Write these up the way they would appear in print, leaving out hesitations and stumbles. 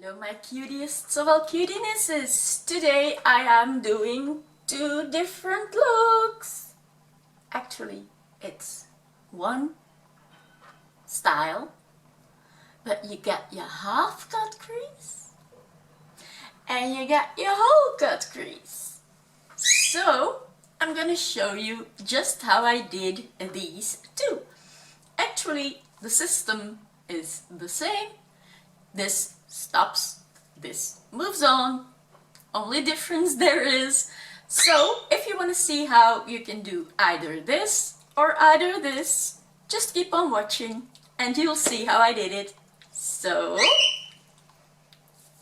Hello my cutiests of all cutienesses! Today I am doing two different looks. Actually, it's one style, but you get your half cut crease and you get your whole cut crease. So I'm gonna show you just how I did these two. Actually, the system is the same. This stops, this moves on, only difference there is. So if you want to see how you can do either this or either this, just keep on watching and you'll see how I did it. So,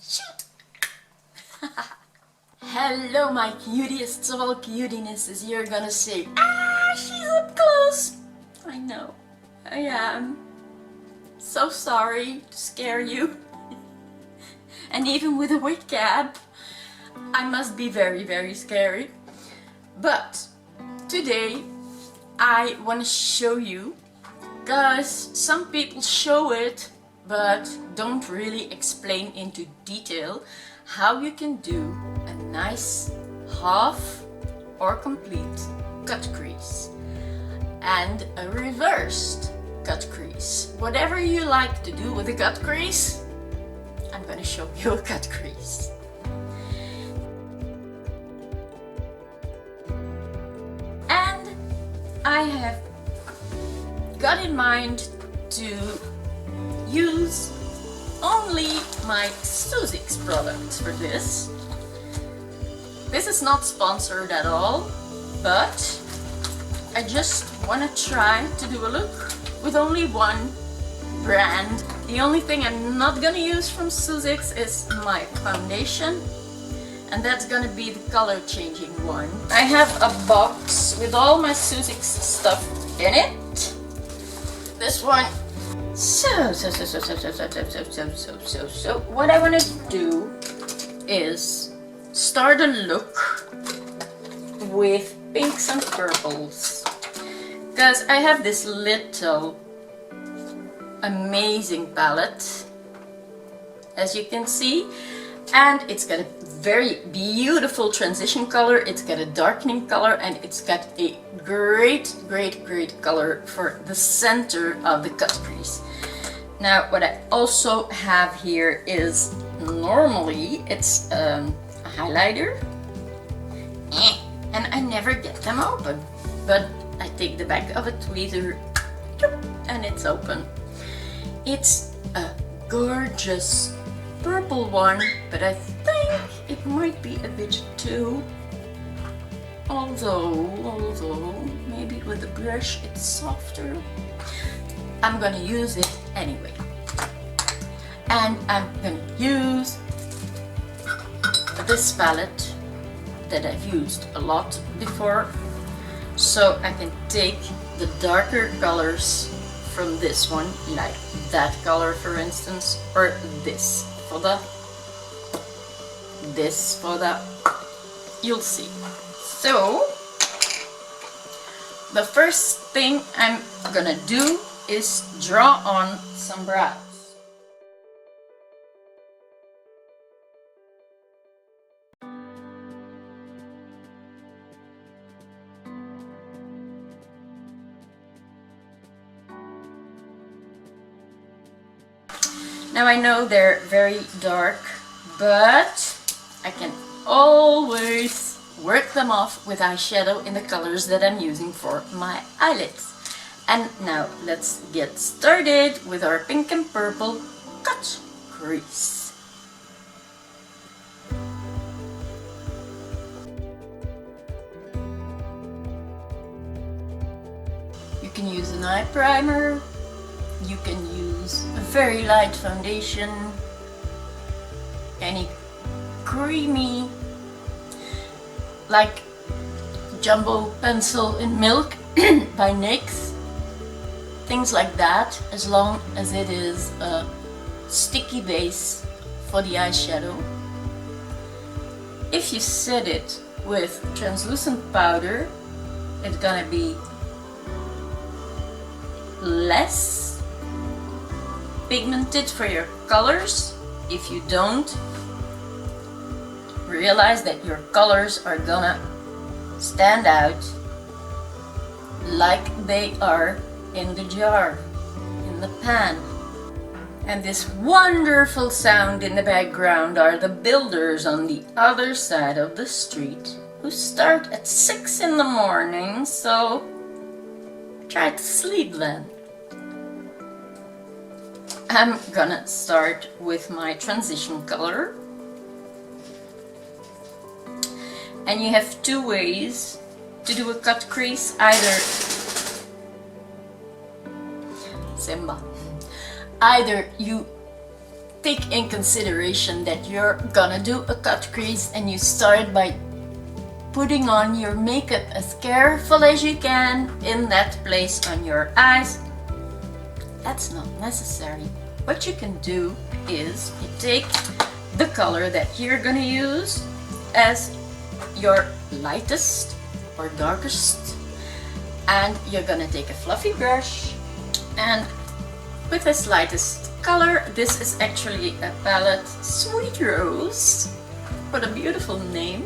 shoot! Hello my cutiests of all cutienesses. You're gonna say, ah, she's up close. I know, I am. So sorry to scare you. And even with a wig cap, I must be very, very scary. But today I want to show you, because some people show it but don't really explain into detail how you can do a nice half or complete cut crease and a reversed cut crease. Whatever you like to do with a cut crease, I'm going to show you a cut crease. And I have got in mind to use only my Suziics products for this. This is not sponsored at all, but I just want to try to do a look with only one brand. The only thing I'm not gonna use from Suziics is my foundation, and that's gonna be the color changing one. I have a box with all my Suziics stuff in it. This one. So what I want to do is start a look with pinks and purples, because I have this little amazing palette, as you can see, and it's got a very beautiful transition color, it's got a darkening color, and it's got a great color for the center of the cut crease. Now what I also have here is, normally it's a highlighter, and I never get them open, but I take the back of a tweezer and it's open. It's a gorgeous purple one, but I think it might be a bit too, although maybe with the brush it's softer. I'm gonna use it anyway, and I'm gonna use this palette that I've used a lot before, so I can take the darker colors from this one, like that color for instance, or this for the, you'll see. So the first thing I'm gonna do is draw on some brows. Now I know they're very dark, but I can always work them off with eyeshadow in the colors that I'm using for my eyelids. And now let's get started with our pink and purple cut crease. You can use an eye primer, you can use a very light foundation, any creamy, like Jumbo Pencil in Milk by NYX, things like that, as long as it is a sticky base for the eyeshadow. If you set it with translucent powder, it's gonna be less pigmented for your colors, if you don't, realize that your colors are gonna stand out like they are in the jar, in the pan. And this wonderful sound in the background are the builders on the other side of the street who start at 6 in the morning, so try to sleep then. I'm gonna start with my transition color. And you have two ways to do a cut crease, either either you take in consideration that you're gonna do a cut crease and you start by putting on your makeup as careful as you can in that place on your eyes. That's not necessary. What you can do is you take the color that you're gonna use as your lightest or darkest, and you're gonna take a fluffy brush, and with this lightest color, this is actually a palette Sweet Rose, what a beautiful name,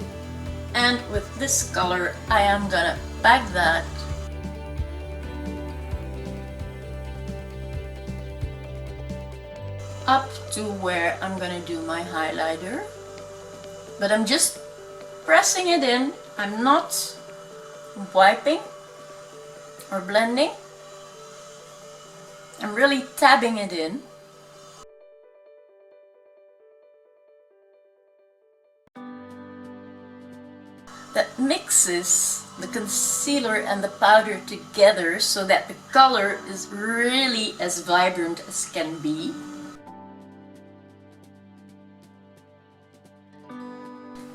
and with this color I am gonna pack that up to where I'm gonna do my highlighter, but I'm just pressing it in. I'm not wiping or blending. I'm really tabbing it in. That mixes the concealer and the powder together so that the color is really as vibrant as can be.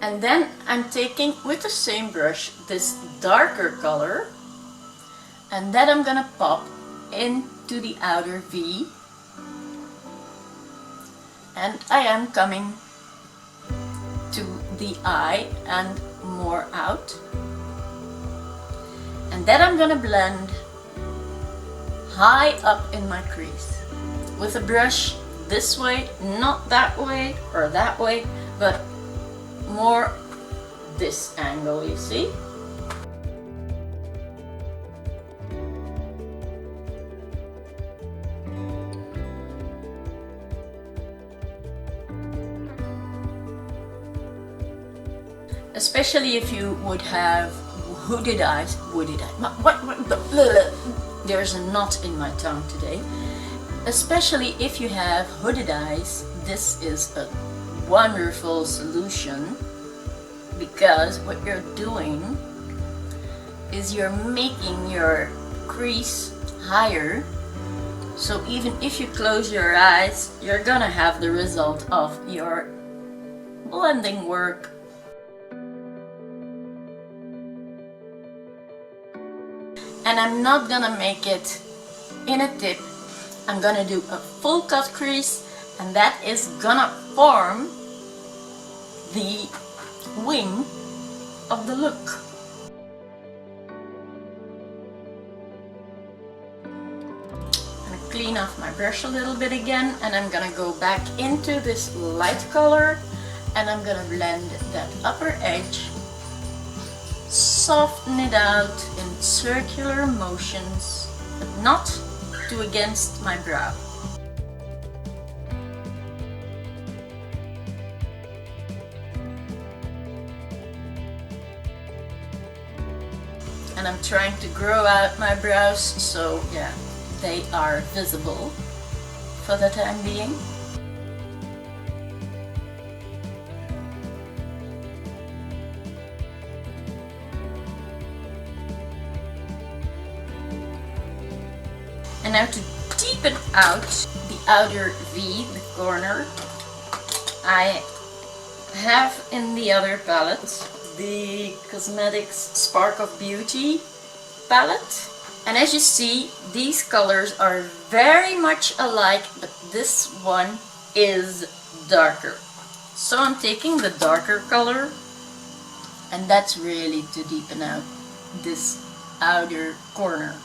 And then I'm taking, with the same brush, this darker color, and that I'm gonna pop into the outer V, and I am coming to the eye and more out, and then I'm gonna blend high up in my crease with a brush this way, not that way or that way, but more this angle, you see. Especially if you would have hooded eyes, what, there's a knot in my tongue today. Especially if you have hooded eyes, this is a wonderful solution, because what you're doing is you're making your crease higher, so even if you close your eyes, you're gonna have the result of your blending work. And I'm not gonna make it in a tip. I'm gonna do a full cut crease, and that is gonna form the wing of the look. I'm gonna clean off my brush a little bit again, and I'm gonna go back into this light color, and I'm gonna blend that upper edge, soften it out in circular motions, but not to against my brow. And I'm trying to grow out my brows, so yeah, they are visible for the time being. And now to deepen out the outer V, the corner, I have in the other palette the Cosmetics Spark of Beauty palette. And as you see, these colors are very much alike, but this one is darker. So I'm taking the darker color, and that's really to deepen out this outer corner.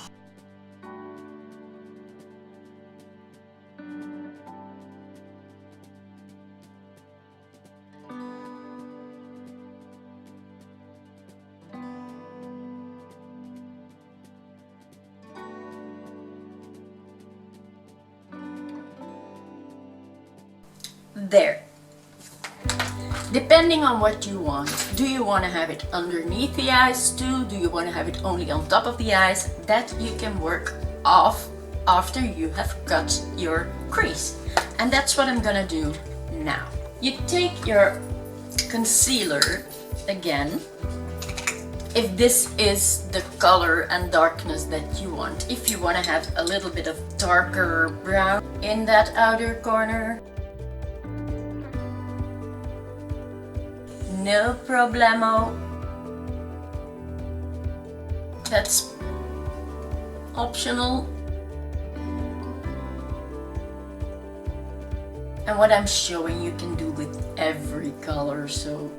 There. Depending on what you want. Do you want to have it underneath the eyes too? Do you want to have it only on top of the eyes? That you can work off after you have cut your crease. And that's what I'm gonna do now. You take your concealer again, if this is the color and darkness that you want. If you want to have a little bit of darker brown in that outer corner, no problemo. That's optional. And what I'm showing you can do with every color, so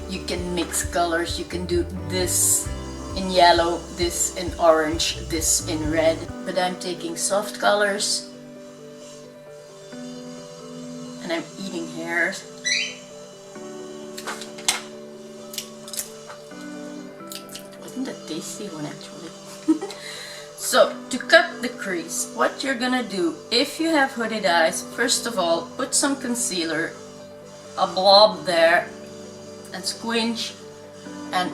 you can mix colors. You can do this in yellow, this in orange, this in red. But I'm taking soft colors. And I'm eating hairs. It wasn't a tasty one actually. So to cut the crease, what you're gonna do, if you have hooded eyes, first of all, put some concealer, a blob there, and squinch. And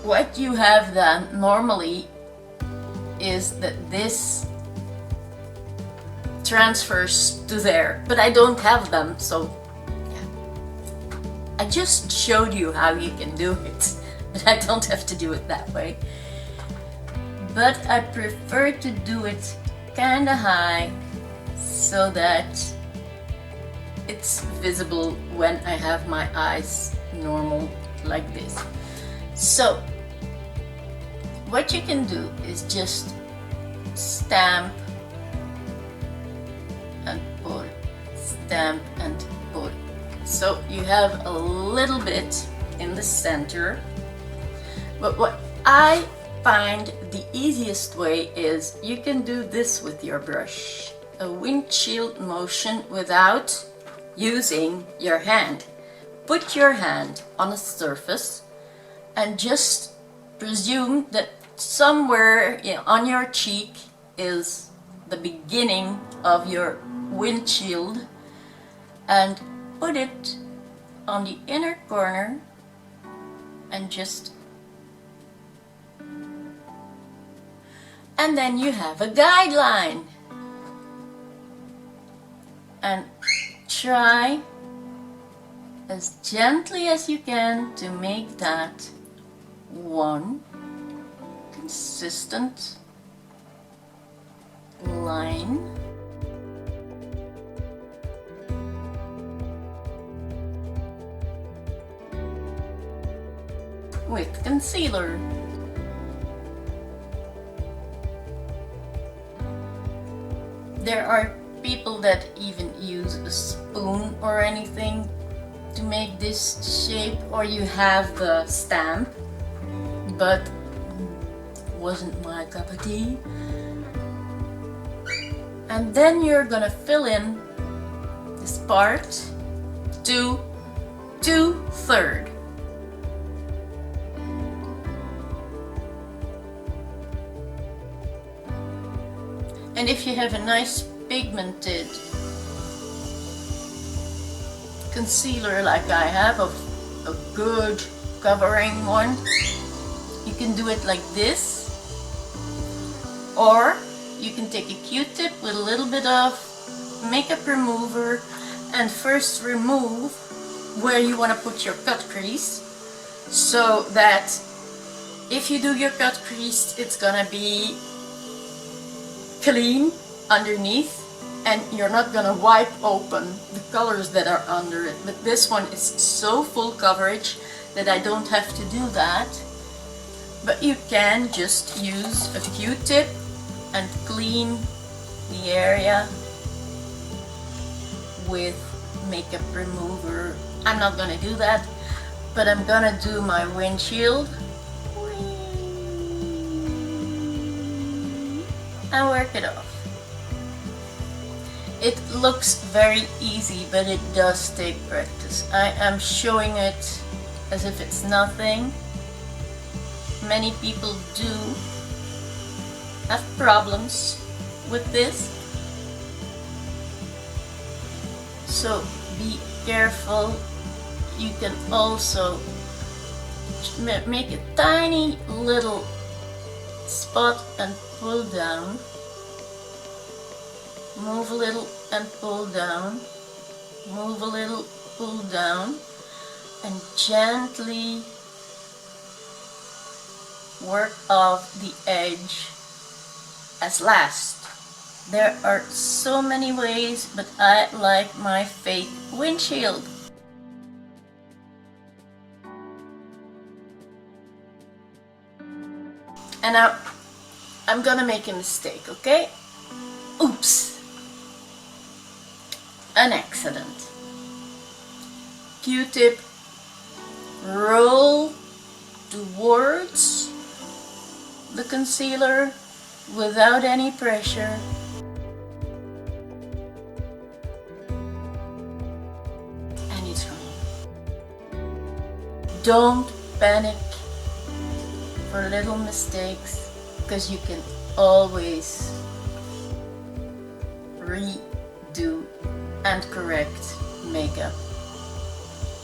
what you have then normally is that this transfers to there, but I don't have them, so yeah. I just showed you how you can do it, but I don't have to do it that way. But I prefer to do it kinda high so that it's visible when I have my eyes normal like this. So what you can do is just stamp and pull, stamp and pull. So you have a little bit in the center, but what I find the easiest way is you can do this with your brush, a windshield motion without using your hand. Put your hand on a surface and just presume that somewhere on your cheek is the beginning of your windshield, and put it on the inner corner and just, and then you have a guideline. And try as gently as you can to make that one consistent line. With concealer. There are people that even use a spoon or anything to make this shape, or you have the stamp, but wasn't my cup of tea. And then you're gonna fill in this part to 2/3. And if you have a nice pigmented concealer like I have, a good covering one, you can do it like this, or you can take a Q-tip with a little bit of makeup remover and first remove where you want to put your cut crease, so that if you do your cut crease, it's gonna be clean underneath and you're not gonna wipe open the colors that are under it. But this one is so full coverage that I don't have to do that. But you can just use a Q-tip and clean the area with makeup remover. I'm not gonna do that, but I'm gonna do my windshield and work it off. It looks very easy, but it does take practice. I am showing it as if it's nothing. Many people do, have problems with this. So be careful. You can also make a tiny little spot and pull down. Move a little and pull down. Move a little, pull down. And gently work off the edge as last. There are so many ways, but I like my fake windshield. And now I'm gonna make a mistake, okay? Oops! An accident. Q-tip, roll towards the concealer without any pressure. And it's gone. Don't panic for little mistakes, because you can always redo and correct makeup.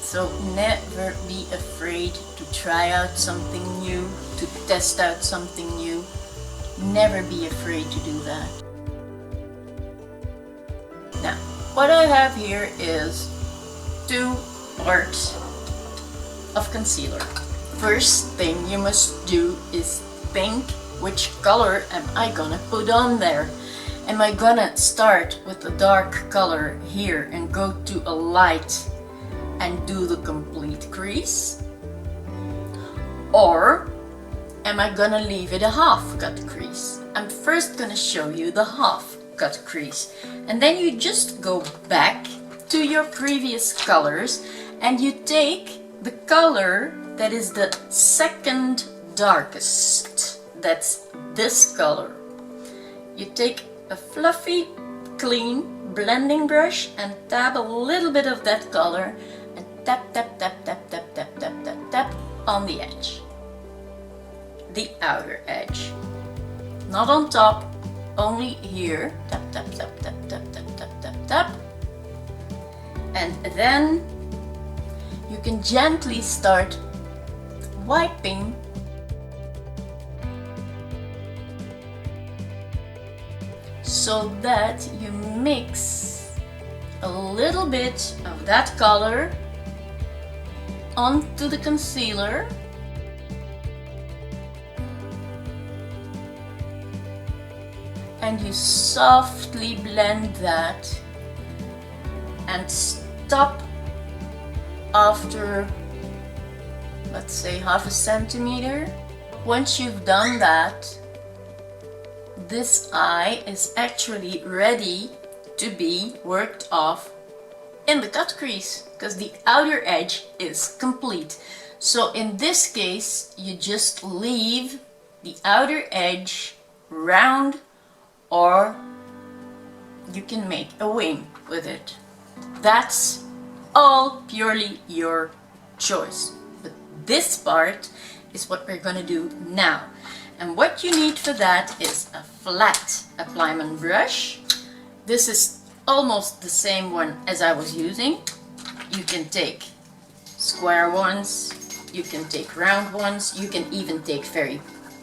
So never be afraid to try out something new, to test out something new. Never be afraid to do that. Now, what I have here is 2 parts of concealer. First thing you must do is think, which color am I gonna put on there? Am I gonna start with the dark color here and go to a light and do the complete crease? Or am I gonna leave it a half cut crease? I'm first gonna show you the half cut crease, and then you just go back to your previous colors and you take the color that is the second darkest. That's this color. You take a fluffy, clean blending brush and tap a little bit of that color and tap, tap, tap, tap, tap, tap, tap, tap, tap on the edge. The outer edge. Not on top, only here. Tap, tap, tap, tap, tap, tap, tap, tap, tap. And then you can gently start wiping so that you mix a little bit of that color onto the concealer. And you softly blend that and stop after, let's say, half a centimeter. Once you've done that, this eye is actually ready to be worked off in the cut crease, because the outer edge is complete. So in this case, you just leave the outer edge round, or you can make a wing with it. That's all purely your choice. But this part is what we're gonna do now. And what you need for that is a flat appliement brush. This is almost the same one as I was using. You can take square ones, you can take round ones, you can even take very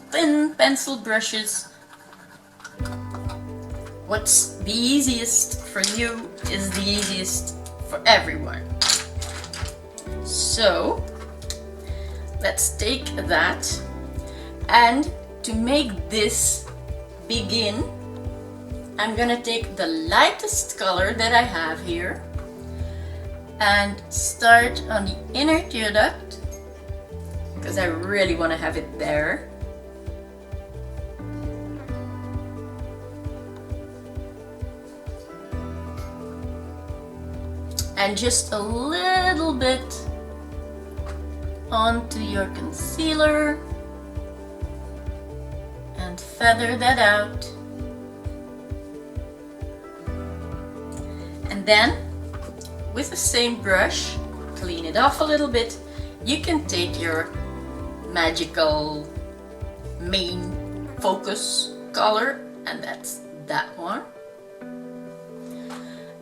thin pencil brushes. What's the easiest for you is the easiest for everyone. So let's take that, and to make this begin, I'm gonna take the lightest color that I have here and start on the inner tear duct, because I really want to have it there. And just a little bit onto your concealer and feather that out. And then with the same brush, clean it off a little bit. You can take your magical main focus color, and that's that one.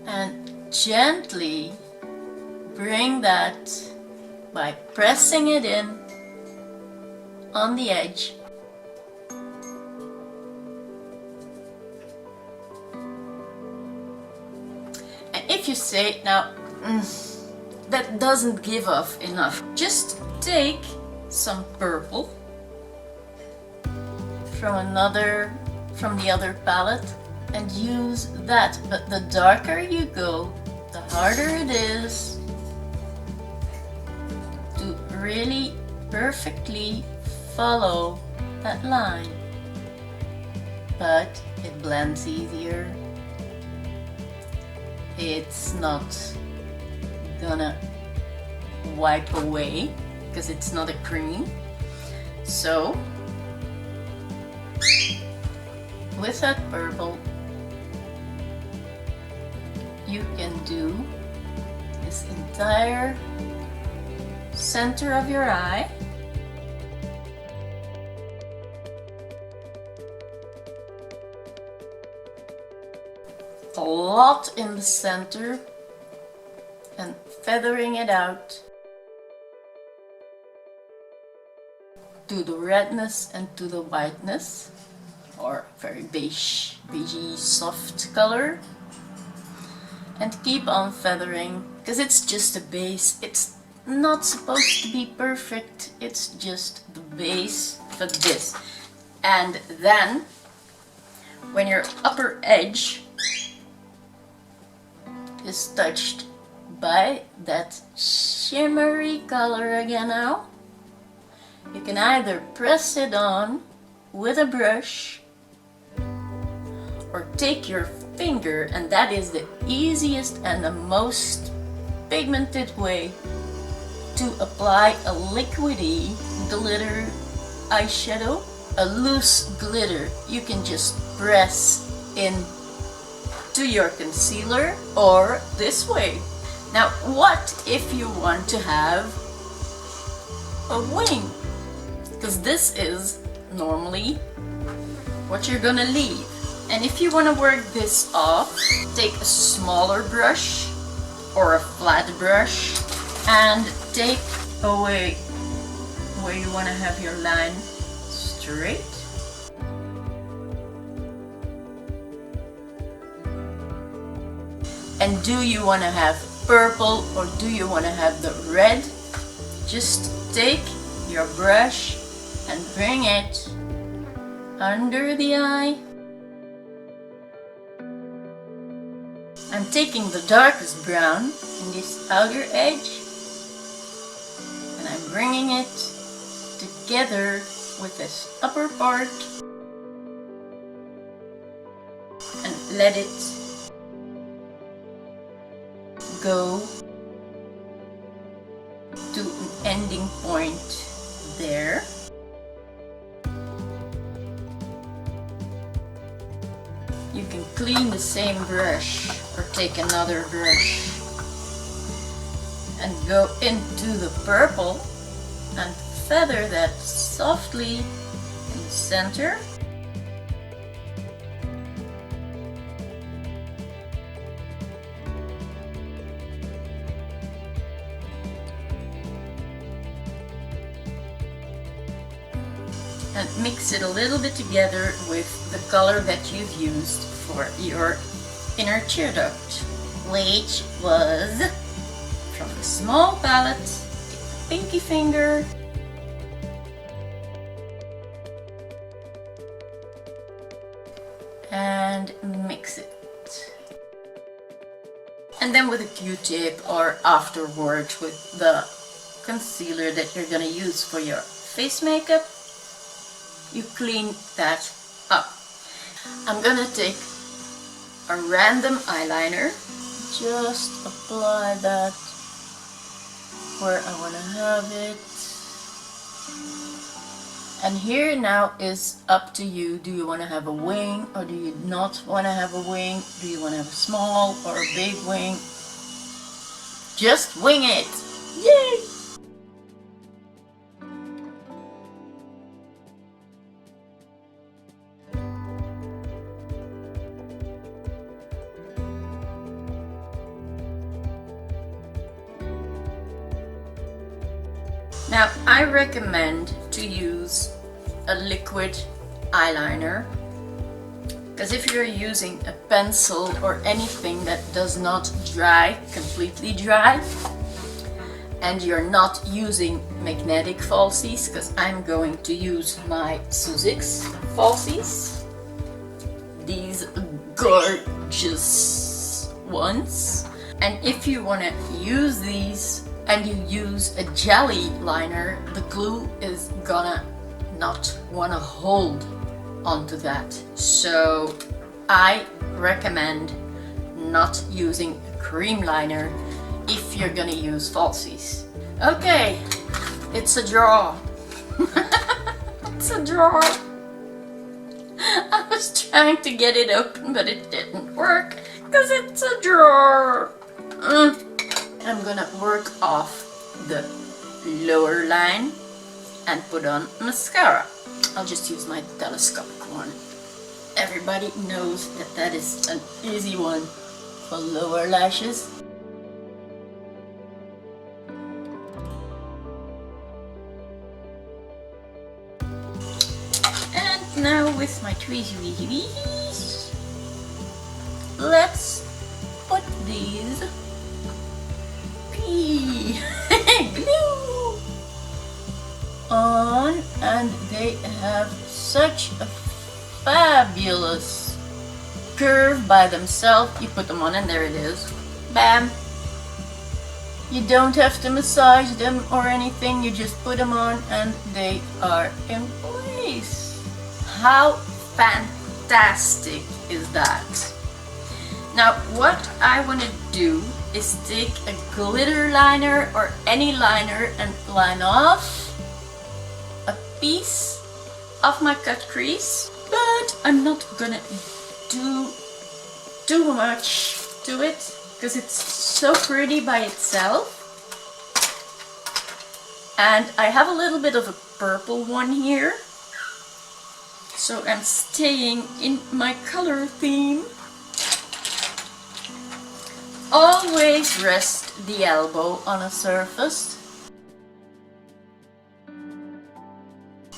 And gently bring that by pressing it in on the edge. And if you say, now, that doesn't give off enough, just take some purple from the other palette and use that. But the darker you go, the harder it is to really perfectly follow that line. But it blends easier. It's not gonna wipe away because it's not a cream. So with that purple, you can do this entire center of your eye. A lot in the center and feathering it out to the redness and to the whiteness, or very beigey soft color, and keep on feathering because it's just a base. It's not supposed to be perfect, it's just the base for this. And then when your upper edge is touched by that shimmery color again, now you can either press it on with a brush or take your finger, and that is the easiest and the most pigmented way to apply a liquidy glitter eyeshadow. A loose glitter you can just press in to your concealer, or this way. Now, what if you want to have a wing? Because this is normally what you're gonna leave. And if you want to work this off, take a smaller brush or a flat brush and take away where you want to have your line straight. And do you want to have purple or do you want to have the red? Just take your brush and bring it under the eye. I'm taking the darkest brown in this outer edge and I'm bringing it together with this upper part and let it go to an ending point there. You can clean the same brush or take another brush and go into the purple and feather that softly in the center. And mix it a little bit together with the color that you've used for your inner tear duct, which was from the small palette. Take the pinky finger and mix it. And then with a Q-tip or afterwards with the concealer that you're gonna use for your face makeup, you clean that up. I'm gonna take a random eyeliner, just apply that where I want to have it. And here now is up to you. Do you want to have a wing or do you not want to have a wing? Do you want to have a small or a big wing? Just wing it! Yay! Now I recommend to use a liquid eyeliner, because if you're using a pencil or anything that does not dry, completely dry, and you're not using magnetic falsies, because I'm going to use my Suziix falsies, these gorgeous ones. And if you want to use these and you use a jelly liner, the glue is gonna not want to hold onto that. So I recommend not using a cream liner if you're gonna use falsies. Okay, it's a draw. It's a draw. I was trying to get it open, but it didn't work because it's a drawer. I'm gonna work off the lower line and put on mascara. I'll just use my telescopic one. Everybody knows that that is an easy one for lower lashes. And now with my tweezies, let's put these glue on, and they have such a fabulous curve by themselves. You put them on and there it is. Bam! You don't have to massage them or anything, you just put them on and they are in place. How fantastic is that? Now what I want to do is take a glitter liner or any liner and line off a piece of my cut crease, but I'm not gonna do too much to it because it's so pretty by itself. And I have a little bit of a purple one here, so I'm staying in my color theme. Always rest the elbow on a surface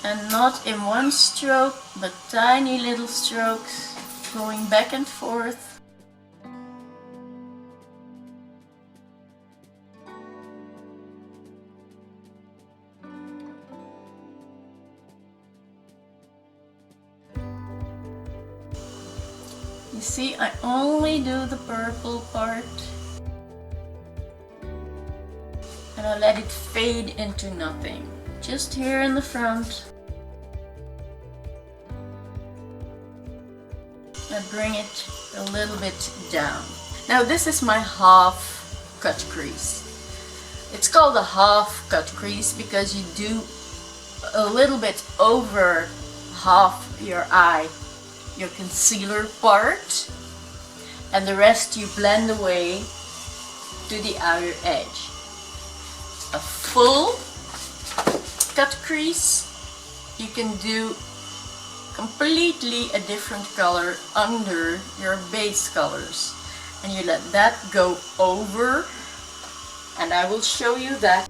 and not in one stroke, but tiny little strokes going back and forth. You see, I only do the purple part and I let it fade into nothing. Just here in the front. I bring it a little bit down. Now this is my half cut crease. It's called a half cut crease because you do a little bit over half your eye, your concealer part, and the rest you blend away to the outer edge. A full cut crease you can do completely a different color under your base colors, and you let that go over, and I will show you that.